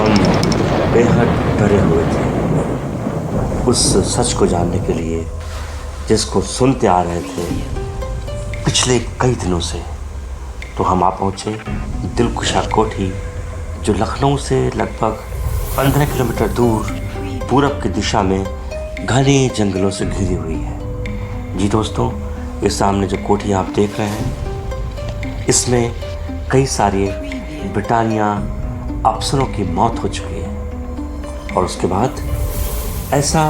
हम बेहद डरे हुए थे उस सच को जानने के लिए जिसको सुनते आ रहे थे पिछले कई दिनों से। तो हम आ पहुँचे दिलकुशा कोठी, जो लखनऊ से लगभग 15 किलोमीटर दूर पूरब की दिशा में घने जंगलों से घिरी हुई है। जी दोस्तों, ये सामने जो कोठी आप देख रहे हैं, इसमें कई सारे ब्रिटानिया अफसरों की मौत हो चुकी है। और उसके बाद ऐसा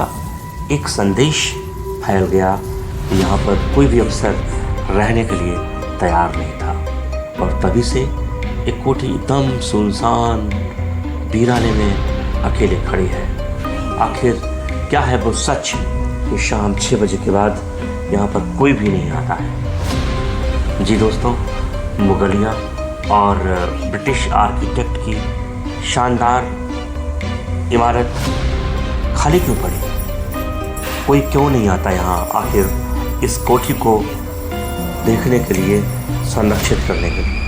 एक संदेश फैल गया कि यहाँ पर कोई भी अफसर रहने के लिए तैयार नहीं था। और तभी से एक कोठी एकदम सुनसान वीराने में अकेले खड़ी है। आखिर क्या है वो सच कि शाम 6 बजे के बाद यहाँ पर कोई भी नहीं आता है? जी दोस्तों, मुगलिया और ब्रिटिश आर्किटेक्ट की शानदार इमारत खाली क्यों पड़ी? कोई क्यों नहीं आता यहाँ आखिर इस कोठी को देखने के लिए, संरक्षित करने के लिए?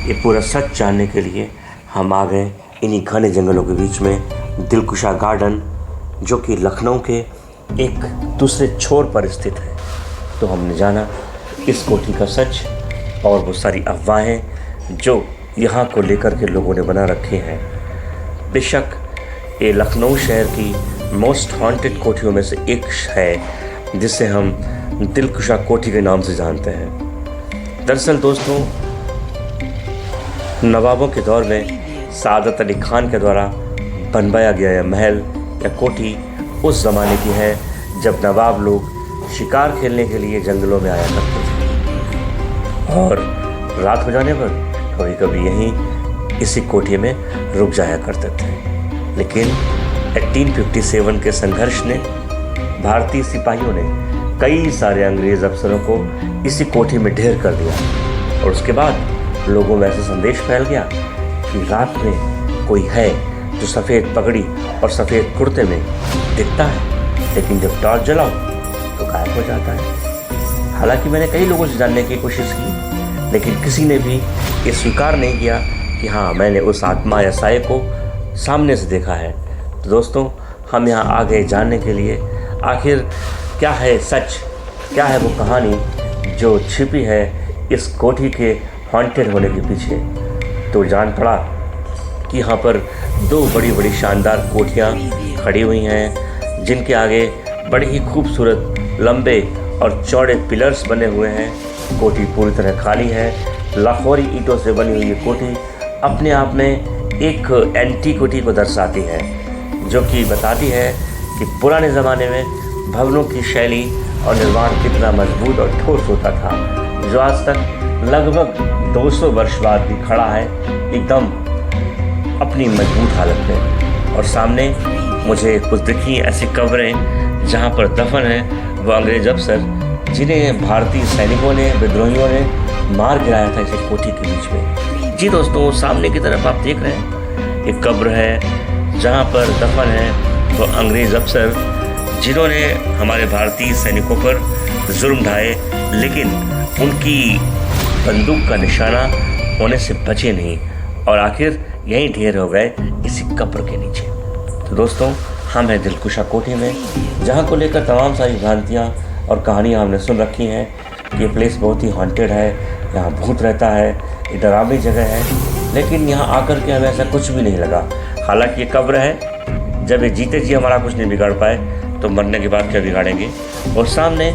ये पूरा सच जानने के लिए हम आ गए इन्हीं घने जंगलों के बीच में दिलकुशा गार्डन, जो कि लखनऊ के एक दूसरे छोर पर स्थित है। तो हमने जाना इस कोठी का सच और वो सारी अफवाहें जो यहाँ को लेकर के लोगों ने बना रखे हैं। बेशक ये लखनऊ शहर की मोस्ट हॉन्टेड कोठियों में से एक है, जिसे हम दिलकुशा कोठी के नाम से जानते हैं। दरअसल दोस्तों, नवाबों के दौर में सादत अली खान के द्वारा बनवाया गया यह महल या कोठी उस ज़माने की है जब नवाब लोग शिकार खेलने के लिए जंगलों में आया करते थे और रात हो जाने पर कभी कभी यहीं इसी कोठी में रुक जाया करते थे। लेकिन 1857 के संघर्ष ने भारतीय सिपाहियों ने कई सारे अंग्रेज़ अफसरों को इसी कोठी में ढेर कर दिया। और उसके बाद लोगों में ऐसा संदेश फैल गया कि रात में कोई है जो सफ़ेद पगड़ी और सफ़ेद कुर्ते में दिखता है, लेकिन जब टॉर्च जलाओ तो गायब हो जाता है। हालांकि मैंने कई लोगों से जानने की कोशिश की, लेकिन किसी ने भी ये स्वीकार नहीं किया कि हाँ, मैंने उस आत्मा या साये को सामने से देखा है। तो दोस्तों, हम यहाँ आ गए जानने के लिए आखिर क्या है सच, क्या है वो कहानी जो छिपी है इस कोठी के हॉन्टेड होने के पीछे। तो जान पड़ा कि यहाँ पर 2 बड़ी बड़ी शानदार कोठियाँ खड़ी हुई हैं, जिनके आगे बड़े ही खूबसूरत लंबे और चौड़े पिलर्स बने हुए हैं। कोठी पूरी तरह खाली है। लाहौरी ईंटों से बनी हुई ये कोठी अपने आप में एक एंटीक्विटी को दर्शाती है, जो कि बताती है कि पुराने ज़माने में भवनों की शैली और निर्माण कितना मजबूत और ठोस होता था, जो आज तक लगभग 200 वर्ष बाद भी खड़ा है एकदम अपनी मजबूत हालत में। और सामने मुझे कुछ दिखी ऐसी कब्रें जहाँ पर दफन है वो अंग्रेज अफसर जिन्हें भारतीय सैनिकों ने, विद्रोहियों ने मार गिराया था इस कोठी के बीच में। जी दोस्तों, सामने की तरफ आप देख रहे हैं एक कब्र है जहाँ पर दफन है वो अंग्रेज अफसर जिन्होंने हमारे भारतीय सैनिकों पर जुर्म ढाए, लेकिन उनकी बंदूक का निशाना होने से बचे नहीं और आखिर यहीं ढेर हो गए इसी कब्र के नीचे। तो दोस्तों, हम हैं दिलकुशा कोठी में, जहाँ को लेकर तमाम सारी भ्रांतियाँ और कहानियाँ हमने सुन रखी हैं कि ये प्लेस बहुत ही हॉन्टेड है, यहाँ भूत रहता है, ये डरावनी जगह है। लेकिन यहाँ आकर के हमें ऐसा कुछ भी नहीं लगा। हालांकि ये कब्र है, जब ये जीते जी हमारा कुछ नहीं बिगाड़ पाए तो मरने के बाद क्या बिगाड़ेंगे। और सामने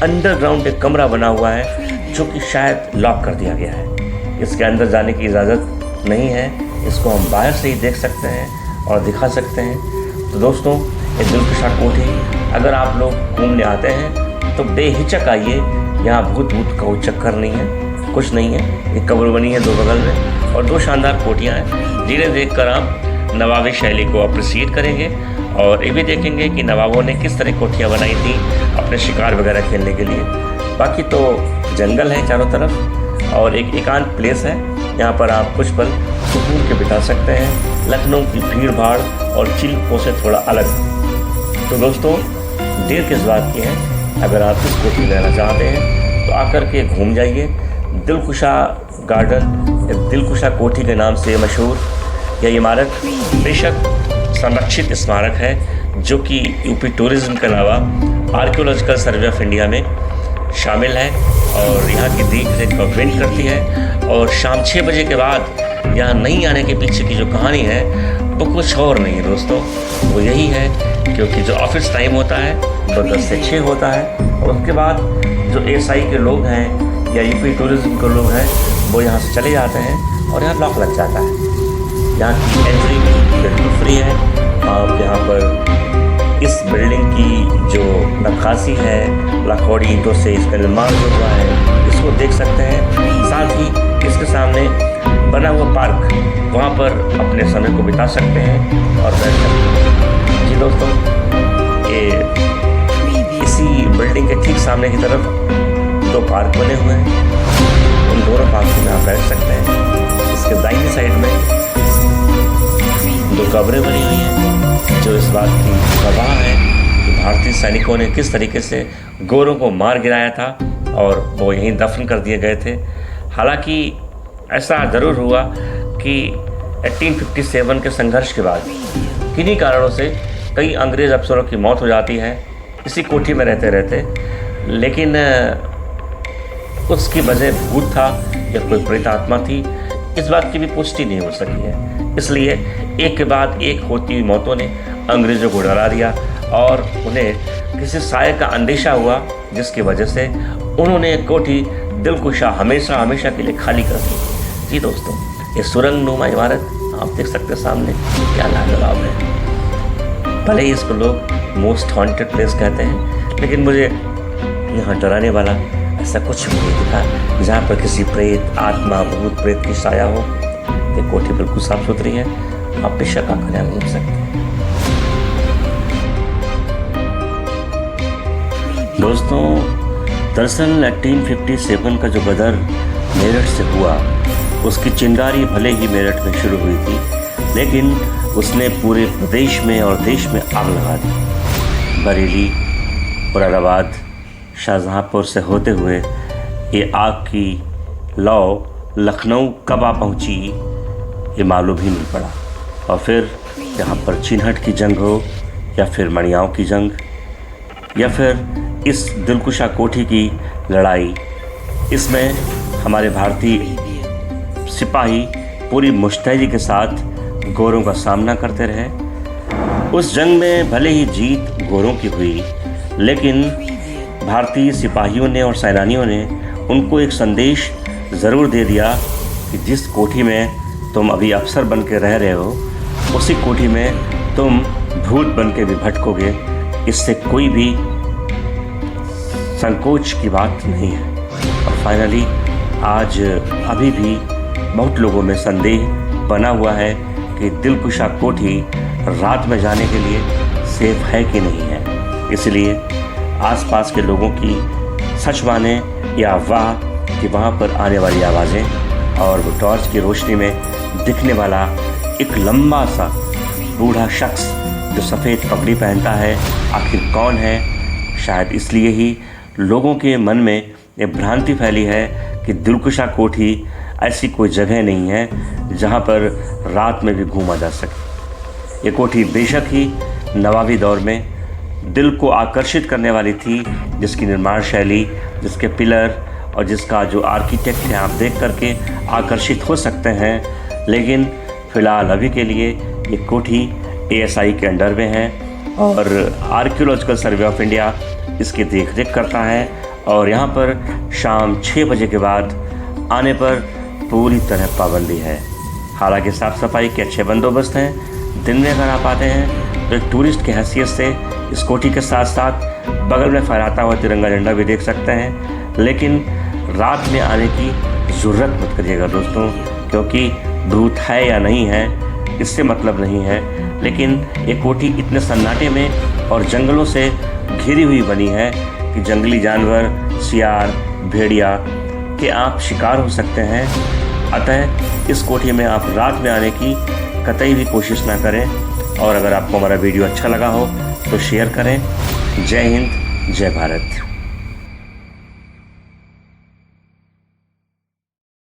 अंडरग्राउंड एक कमरा बना हुआ है जो कि शायद लॉक कर दिया गया है। इसके अंदर जाने की इजाज़त नहीं है, इसको हम बाहर से ही देख सकते हैं और दिखा सकते हैं। तो दोस्तों, ये दिलकुशा कोठी अगर आप लोग घूमने आते हैं तो बेहिचक आइए। यहाँ भूत का कोई चक्कर नहीं है, कुछ नहीं है। एक कब्र बनी है 2 बगल में और 2 शानदार कोठियाँ हैं, जिन्हें देखकर आप नवाबी शैली को अप्रिशिएट करेंगे और ये भी देखेंगे कि नवाबों ने किस तरह कोठियाँ बनाई थी अपने शिकार वगैरह खेलने के लिए। बाकी तो जंगल है चारों तरफ और एक एकांत प्लेस है, यहाँ पर आप कुछ पल सुकून के बिता सकते हैं, लखनऊ की भीड़ भाड़ और चिल्कों से थोड़ा अलग। तो दोस्तों, देर किस बात की है, अगर आप इस कोठी में रहना चाहते हैं तो आकर के घूम जाइए। दिलकुशा गार्डन, दिलकुशा कोठी के नाम से मशहूर यह इमारत बेशक संरक्षित स्मारक है जो कि यूपी टूरिज्म के अलावा आर्कियोलॉजिकल सर्वे ऑफ इंडिया में शामिल है और यहाँ की देख रेख गवर्नमेंट करती है। और शाम 6 बजे के बाद यहाँ नहीं आने के पीछे की जो कहानी है वो कुछ और नहीं है दोस्तों, वो यही है क्योंकि जो ऑफिस टाइम होता है वो 10 से 6 होता है और उसके बाद जो एएसआई के लोग हैं या यूपी टूरिज्म के लोग हैं वो यहाँ से चले जाते हैं और यहाँ लॉक लग जाता है। यहाँ की एंट्री बिल्कुल फ्री है। आप यहाँ पर इस बिल्डिंग की जो नक्काशी है लखौड़ी ईंटों से इसका निर्माण जो हुआ है इसको देख सकते हैं। साथ ही इसके सामने बना हुआ पार्क, वहाँ पर अपने समय को बिता सकते हैं और बैठ सकते हैं। जी दोस्तों, ये इसी बिल्डिंग के ठीक सामने की तरफ 2 पार्क बने हुए हैं। उन दोनों पार्क में आप बैठ सकते हैं। इसके दाहिनी साइड में 2 कब्रें बनी हुई हैं जो इस बात की गवाह है कि भारतीय सैनिकों ने किस तरीके से गोरों को मार गिराया था और वो यहीं दफन कर दिए गए थे। हालांकि ऐसा ज़रूर हुआ कि 1857 के संघर्ष के बाद किन्हीं कारणों से कई अंग्रेज़ अफसरों की मौत हो जाती है इसी कोठी में रहते रहते, लेकिन उसकी वजह भूत था या कोई प्रेतात्मा थी इस बात की भी पुष्टि नहीं हो सकी है। इसलिए एक के बाद एक होती हुई मौतों ने अंग्रेज़ों को डरा दिया और उन्हें किसी साय का अंदेशा हुआ जिसकी वजह से उन्होंने कोठी दिलकुशा हमेशा हमेशा के लिए खाली कर दी। जी दोस्तों, ये सुरंग नुमा इमारत आप देख सकते हैं सामने, क्या लाजवाब है। भले ही इसको लोग मोस्ट हॉन्टेड प्लेस कहते हैं, लेकिन मुझे यहाँ डराने वाला ऐसा कुछ भी नहीं दिखा जहाँ पर किसी प्रेत आत्मा भूत प्रेत की साया हो। ये कोठी बिल्कुल साफ सुथरी है, आप बेशक आंखें यहाँ घूम सकते हैं। दोस्तों, दरअसल 1857 का जो गदर मेरठ से हुआ उसकी चिंगारी भले ही मेरठ में शुरू हुई थी, लेकिन उसने पूरे प्रदेश में और देश में आग लगा दी। बरेली, मुरादाबाद, शाहजहाँपुर से होते हुए ये आग की लौ लखनऊ कब आ पहुँची ये मालूम ही नहीं पड़ा। और फिर यहाँ पर चिन्हट की जंग हो या फिर मणियाओं की जंग या फिर इस दिलकुशा कोठी की लड़ाई, इसमें हमारे भारतीय सिपाही पूरी मुस्तैदी के साथ गोरों का सामना करते रहे। उस जंग में भले ही जीत गोरों की हुई, लेकिन भारतीय सिपाहियों ने और सेनानियों ने उनको एक संदेश ज़रूर दे दिया कि जिस कोठी में तुम अभी अफसर बन के रह रहे हो उसी कोठी में तुम भूत बन के भी भटकोगे। इससे कोई भी संकोच की बात नहीं है। और फाइनली आज अभी भी बहुत लोगों में संदेह बना हुआ है कि दिलकुशा कोठी रात में जाने के लिए सेफ है कि नहीं है। इसलिए आसपास के लोगों की सच माने या अफवाह कि वहाँ पर आने वाली आवाज़ें और वो टॉर्च की रोशनी में दिखने वाला एक लंबा सा बूढ़ा शख्स जो सफ़ेद पगड़ी पहनता है आखिर कौन है। शायद इसलिए ही लोगों के मन में ये भ्रांति फैली है कि दिलकुशा कोठी ऐसी कोई जगह नहीं है जहाँ पर रात में भी घूमा जा सके। ये कोठी बेशक ही नवाबी दौर में दिल को आकर्षित करने वाली थी, जिसकी निर्माण शैली, जिसके पिलर और जिसका जो आर्किटेक्ट है आप देख करके आकर्षित हो सकते हैं। लेकिन फ़िलहाल अभी के लिए ये कोठी एएसआई के अंडर में है और आर्कियोलॉजिकल सर्वे ऑफ इंडिया इसकी देख रेख करता है। और यहाँ पर शाम 6 बजे के बाद आने पर पूरी तरह पाबंदी है। हालांकि साफ़ सफाई के अच्छे बंदोबस्त हैं। दिन में अगर आप आते हैं तो एक टूरिस्ट की हैसियत से इस कोठी के साथ साथ बगल में फहराता हुआ तिरंगा झंडा भी देख सकते हैं। लेकिन रात में आने की ज़रूरत मत करिएगा दोस्तों, क्योंकि भूत है या नहीं है इससे मतलब नहीं है। लेकिन ये कोठी इतने सन्नाटे में और जंगलों से घिरी हुई बनी है कि जंगली जानवर, सियार, भेड़िया के आप शिकार हो सकते हैं। अतः इस कोठी में आप रात में आने की कतई भी कोशिश ना करें। और अगर आपको हमारा वीडियो अच्छा लगा हो तो शेयर करें। जय हिंद, जय भारत।